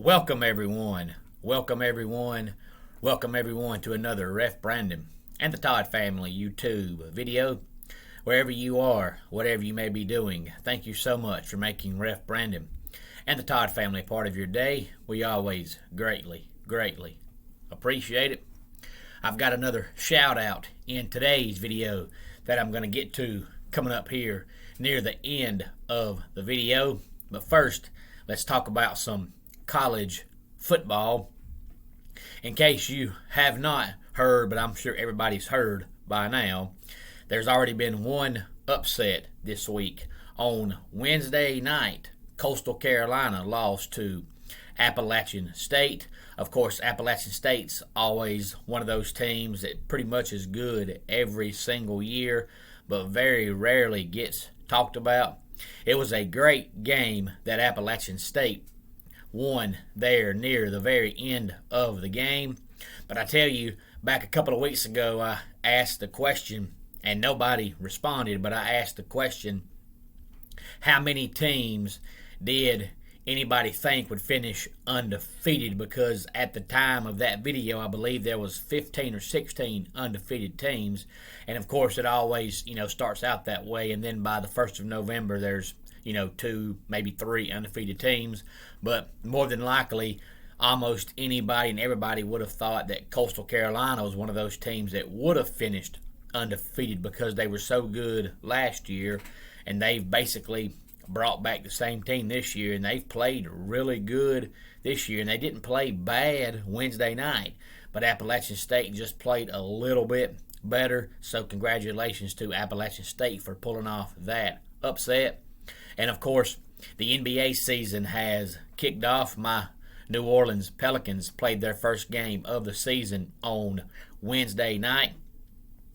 Welcome everyone. Welcome everyone. Welcome everyone to another Ref Brandon and the Todd Family YouTube video. Wherever you are, whatever you may be doing, thank you so much for making Ref Brandon and the Todd Family part of your day. We always greatly appreciate it. I've got another shout out in today's video that I'm going to get to coming up here near the end of the video. But first, let's talk about some college football. In case you have not heard, but I'm sure everybody's heard by now, there's already been one upset this week. On Wednesday night, Coastal Carolina lost to Appalachian State. Of course, Appalachian State's always one of those teams that pretty much is good every single year, but very rarely gets talked about. It was a great game that Appalachian State won there near the very end of the game. But I tell you, back a couple of weeks ago, I asked the question, and nobody responded, but I asked the question, how many teams did anybody think would finish undefeated? Because at the time of that video, I believe there was 15 or 16 undefeated teams. And of course, it always, starts out that way. And then by the 1st of November, there's, 2, maybe 3 undefeated teams. But more than likely, almost anybody and everybody would have thought that Coastal Carolina was one of those teams that would have finished undefeated because they were so good last year. And they've basically brought back the same team this year, and they've played really good this year, and they didn't play bad Wednesday night, but Appalachian State just played a little bit better. So congratulations to Appalachian State for pulling off that upset. And of course, the NBA season has kicked off. My New Orleans Pelicans played their first game of the season on Wednesday night.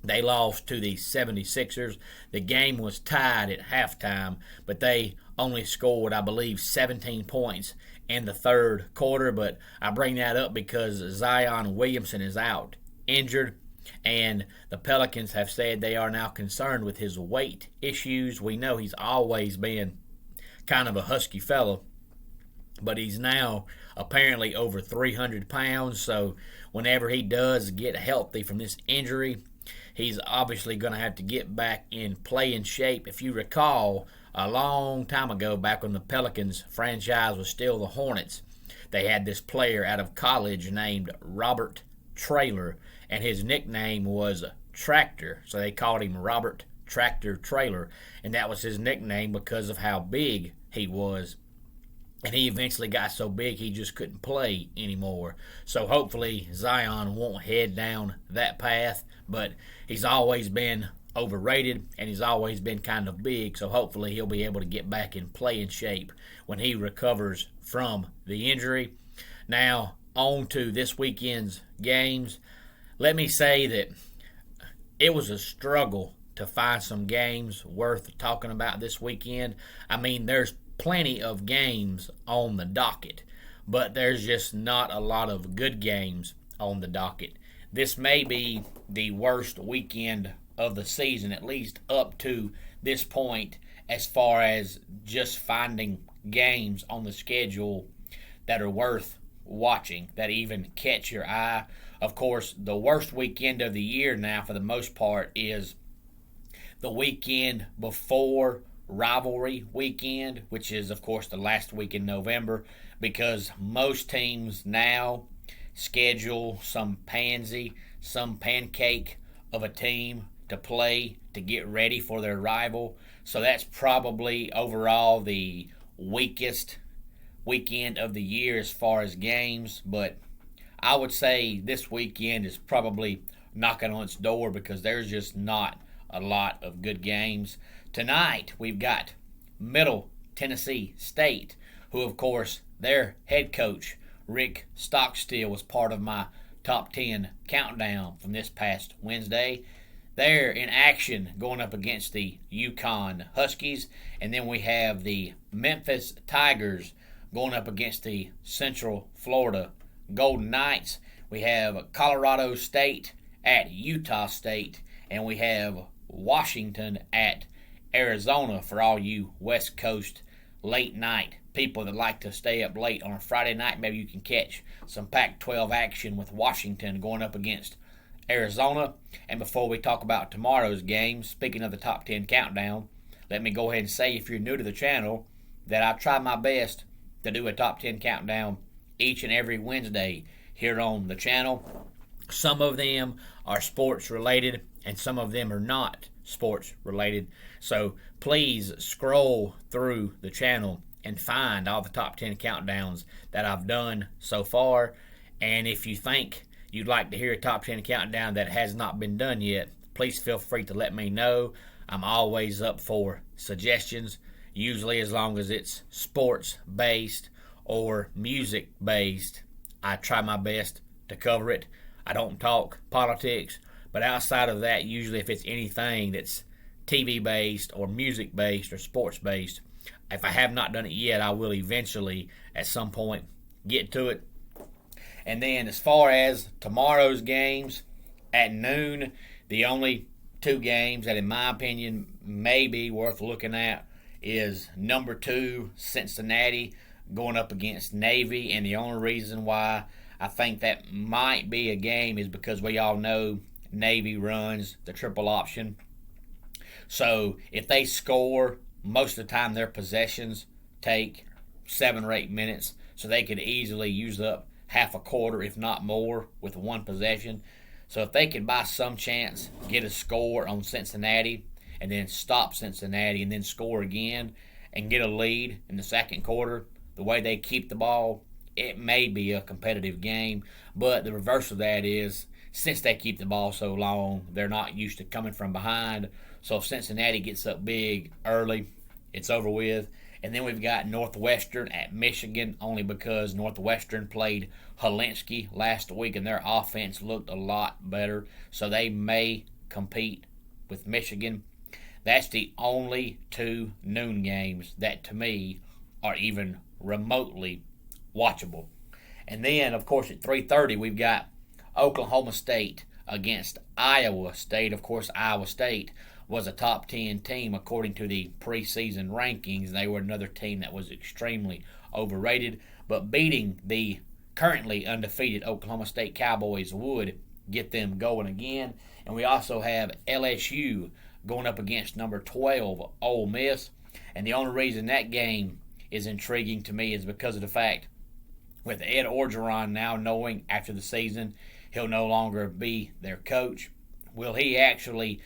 They lost to the 76ers. The game was tied at halftime, but they only scored, I believe, 17 points in the third quarter. But I bring that up because Zion Williamson is out injured, and the Pelicans have said they are now concerned with his weight issues. We know he's always been kind of a husky fellow, but he's now apparently over 300 pounds. So whenever he does get healthy from this injury, he's obviously going to have to get back in playing shape. If you recall, a long time ago, back when the Pelicans franchise was still the Hornets, they had this player out of college named Robert Traylor, and his nickname was Tractor. So they called him Robert Tractor Traylor, and that was his nickname because of how big he was. And he eventually got so big he just couldn't play anymore. So hopefully Zion won't head down that path. But he's always been overrated, and he's always been kind of big. So hopefully he'll be able to get back in playing shape when he recovers from the injury. Now, on to this weekend's games. Let me say that it was a struggle to find some games worth talking about this weekend. I mean, there's plenty of games on the docket, but there's just not a lot of good games on the docket. This may be the worst weekend of the season, at least up to this point, as far as just finding games on the schedule that are worth watching, that even catch your eye. Of course, the worst weekend of the year now, for the most part, is the weekend before rivalry weekend, which is, of course, the last week in November, because most teams now schedule some pancake of a team to play to get ready for their rival. So that's probably overall the weakest weekend of the year as far as games. But I would say this weekend is probably knocking on its door because there's just not a lot of good games. Tonight, we've got Middle Tennessee State, who, of course, their head coach, Rick Stockstill, was part of my top 10 countdown from this past Wednesday. They're in action going up against the UConn Huskies. And then we have the Memphis Tigers going up against the Central Florida Golden Knights. We have Colorado State at Utah State. And we have Washington at Arizona for all you West Coast late night people that like to stay up late on a Friday night, maybe you can catch some Pac-12 action with Washington going up against Arizona. And before we talk about tomorrow's game, speaking of the top 10 countdown, let me go ahead and say, if you're new to the channel, that I try my best to do a top 10 countdown each and every Wednesday here on the channel. Some of them are sports related and some of them are not sports related. So please scroll through the channel and find all the top 10 countdowns that I've done so far. And if you think you'd like to hear a top 10 countdown that has not been done yet, please feel free to let me know. I'm always up for suggestions, usually as long as it's sports based or music based. I try my best to cover it. I don't talk politics, but outside of that, usually if it's anything that's TV based or music based or sports based, if I have not done it yet, I will eventually at some point get to it. And then as far as tomorrow's games at noon, the only two games that in my opinion may be worth looking at is number 2 Cincinnati going up against Navy. And the only reason why I think that might be a game is because we all know Navy runs the triple option. So if they score, most of the time their possessions take 7 or 8 minutes, so they could easily use up half a quarter, if not more, with one possession. So if they could by some chance get a score on Cincinnati and then stop Cincinnati and then score again and get a lead in the second quarter, the way they keep the ball, it may be a competitive game. But the reverse of that is, since they keep the ball so long, they're not used to coming from behind. So if Cincinnati gets up big early, it's over with. And then we've got Northwestern at Michigan, only because Northwestern played Holinsky last week and their offense looked a lot better. So they may compete with Michigan. That's the only 2 noon games that to me are even remotely watchable. And then, of course, at 3:30, we've got Oklahoma State against Iowa State. Of course, Iowa State was a top 10 team according to the preseason rankings. They were another team that was extremely overrated, but beating the currently undefeated Oklahoma State Cowboys would get them going again. And we also have LSU going up against number 12 Ole Miss. And the only reason that game is intriguing to me is because of the fact, with Ed Orgeron now knowing after the season he'll no longer be their coach, will he actually,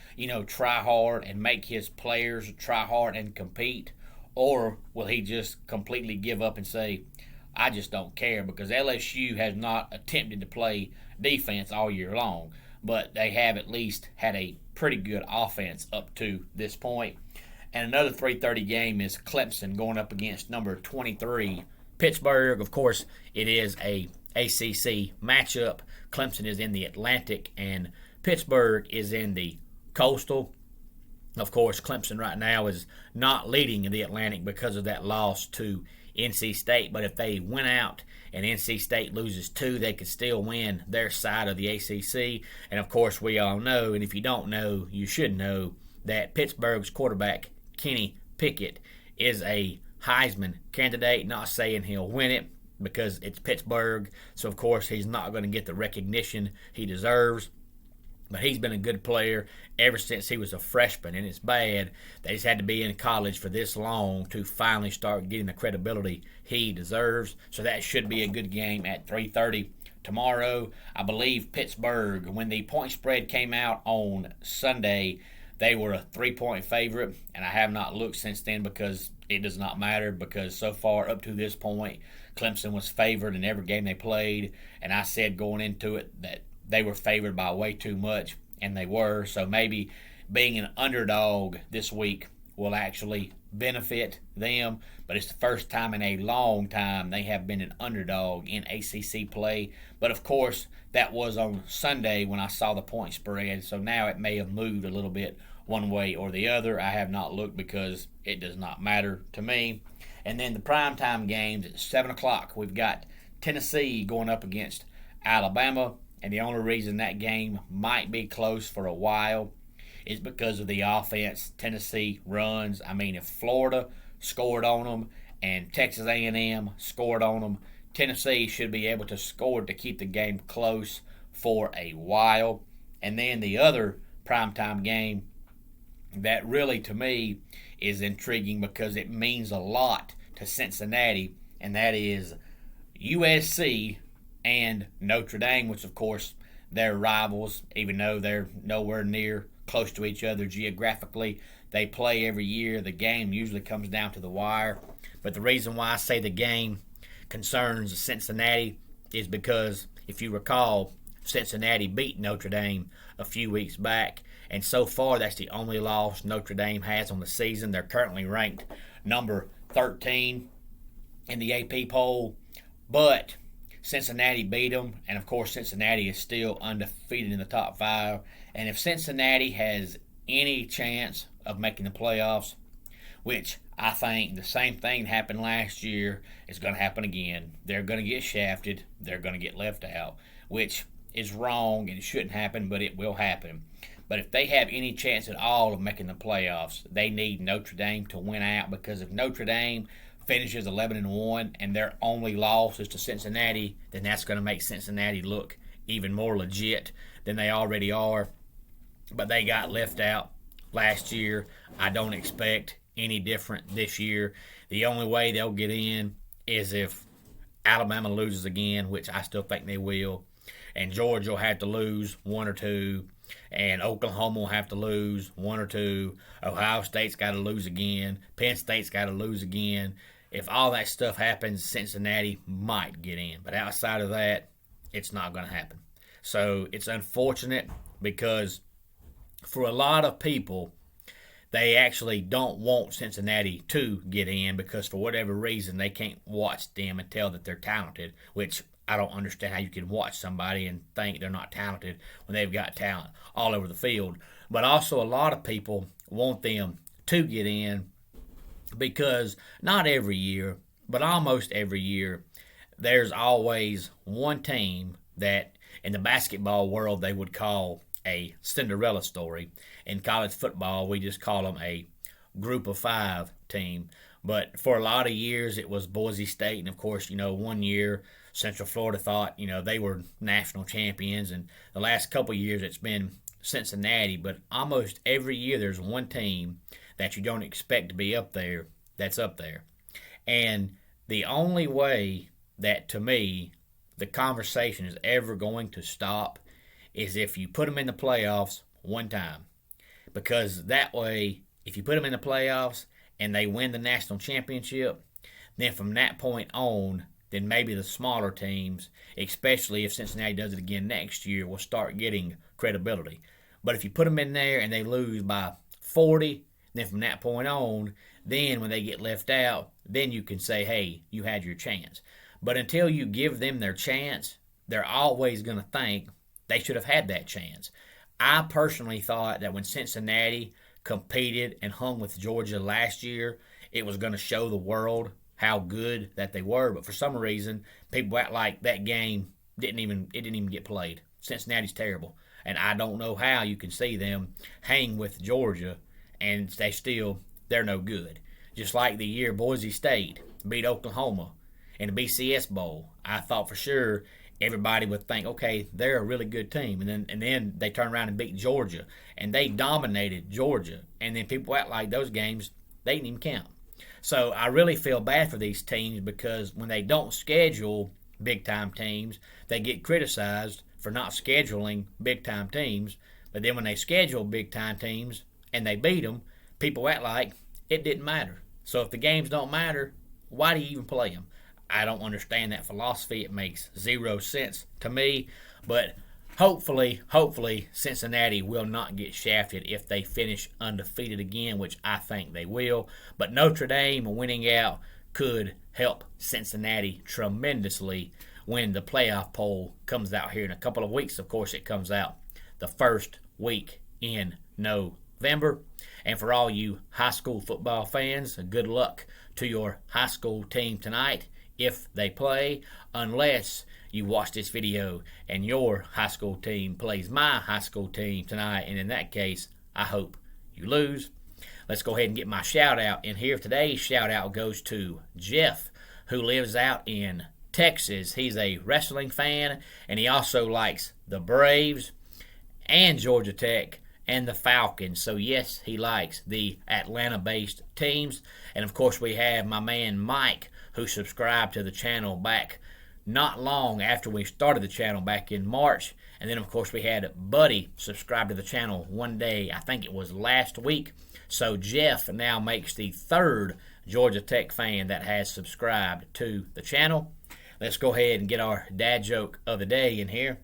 try hard and make his players try hard and compete? Or will he just completely give up and say, I just don't care? Because LSU has not attempted to play defense all year long, but they have at least had a pretty good offense up to this point. And another 3:30 game is Clemson going up against number 23 Pittsburgh. Of course, it is a ACC matchup. Clemson is in the Atlantic and Pittsburgh is in the Coastal. Of course, Clemson right now is not leading in the Atlantic because of that loss to NC State. But if they win out and NC State loses 2, they could still win their side of the ACC. And of course, we all know, and if you don't know, you should know, that Pittsburgh's quarterback, Kenny Pickett, is a Heisman candidate. Not saying he'll win it because it's Pittsburgh, so of course he's not going to get the recognition he deserves. But he's been a good player ever since he was a freshman, and it's bad that he's had to be in college for this long to finally start getting the credibility he deserves. So that should be a good game at 3:30 tomorrow. I believe Pittsburgh, when the point spread came out on Sunday, they were a 3-point favorite, and I have not looked since then because it does not matter, because so far up to this point, Clemson was favored in every game they played, and I said going into it that they were favored by way too much, and they were. So maybe being an underdog this week will actually benefit them. But it's the first time in a long time they have been an underdog in ACC play. But of course, that was on Sunday when I saw the point spread. So now it may have moved a little bit one way or the other. I have not looked because it does not matter to me. And then the primetime games at 7 o'clock, we've got Tennessee going up against Alabama. And the only reason that game might be close for a while is because of the offense Tennessee runs. I mean, if Florida scored on them and Texas A&M scored on them. Tennessee should be able to score to keep the game close for a while. And then the other primetime game that really, to me, is intriguing because it means a lot to Cincinnati, and that is USC and Notre Dame, which, of course, they're rivals, even though they're nowhere near close to each other geographically. They play every year. The game usually comes down to the wire. But the reason why I say the game concerns Cincinnati is because, if you recall, Cincinnati beat Notre Dame a few weeks back, and so far that's the only loss Notre Dame has on the season. They're currently ranked number 13 in the AP poll, but Cincinnati beat them, and of course Cincinnati is still undefeated in the top 5. And if Cincinnati has any chance of making the playoffs, which I think the same thing happened last year is going to happen again. They're going to get shafted. They're going to get left out, which is wrong and it shouldn't happen, but it will happen. But if they have any chance at all of making the playoffs, they need Notre Dame to win out, because if Notre Dame finishes 11-1 and their only loss is to Cincinnati, then that's going to make Cincinnati look even more legit than they already are. But they got left out last year. I don't expect any different this year. The only way they'll get in is if Alabama loses again, which I still think they will, and Georgia will have to lose one or two, and Oklahoma will have to lose one or two. Ohio State's got to lose again. Penn State's got to lose again. If all that stuff happens, Cincinnati might get in. But outside of that, it's not going to happen. So it's unfortunate because for a lot of people, they actually don't want Cincinnati to get in because for whatever reason they can't watch them and tell that they're talented, which I don't understand how you can watch somebody and think they're not talented when they've got talent all over the field. But also a lot of people want them to get in because not every year, but almost every year, there's always one team that in the basketball world they would call a Cinderella story. In college football, we just call them a group of 5 team. But for a lot of years, it was Boise State. And, of course, one year Central Florida thought, they were national champions. And the last couple of years, it's been Cincinnati. But almost every year, there's one team that you don't expect to be up there that's up there. And the only way that, to me, the conversation is ever going to stop is if you put them in the playoffs one time. Because that way, if you put them in the playoffs and they win the national championship, then from that point on, then maybe the smaller teams, especially if Cincinnati does it again next year, will start getting credibility. But if you put them in there and they lose by 40, then from that point on, then when they get left out, then you can say, hey, you had your chance. But until you give them their chance, they're always going to think they should have had that chance. I personally thought that when Cincinnati competed and hung with Georgia last year, it was going to show the world how good that they were. But for some reason, people act like that game didn't even get played. Cincinnati's terrible. And I don't know how you can see them hang with Georgia and they're no good. Just like the year Boise State beat Oklahoma in the BCS Bowl, I thought for sure everybody would think, okay, they're a really good team. And then they turn around and beat Georgia, and they dominated Georgia. And then people act like those games, they didn't even count. So I really feel bad for these teams because when they don't schedule big-time teams, they get criticized for not scheduling big-time teams. But then when they schedule big-time teams and they beat them, people act like it didn't matter. So if the games don't matter, why do you even play them? I don't understand that philosophy. It makes zero sense to me. But hopefully, Cincinnati will not get shafted if they finish undefeated again, which I think they will. But Notre Dame winning out could help Cincinnati tremendously when the playoff poll comes out here in a couple of weeks. Of course, it comes out the first week in November. And for all you high school football fans, good luck to your high school team tonight if they play, unless you watch this video and your high school team plays my high school team tonight, and in that case, I hope you lose. let's go ahead and get my shout out in here. Today's shout out goes to Jeff, who lives out in Texas. He's a wrestling fan, and he also likes the Braves and Georgia Tech and the Falcons. So yes, he likes the Atlanta-based teams. And of course, we have my man Mike, who subscribed to the channel back not long after we started the channel back in March. And then of course we had Buddy subscribe to the channel one day, I think it was last week. So Jeff now makes the third Georgia Tech fan that has subscribed to the channel. Let's go ahead and get our dad joke of the day in here.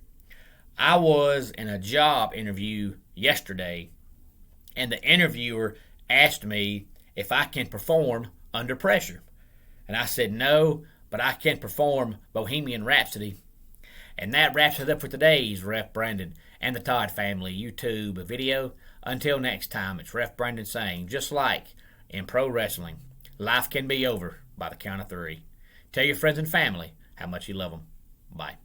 I was in a job interview yesterday, and the interviewer asked me if I can perform under pressure. And I said no, but I can perform Bohemian Rhapsody. And that wraps it up for today's Ref Brandon and the Todd Family YouTube video. Until next time, it's Ref Brandon saying, just like in pro wrestling, life can be over by the count of 3. Tell your friends and family how much you love them. Bye.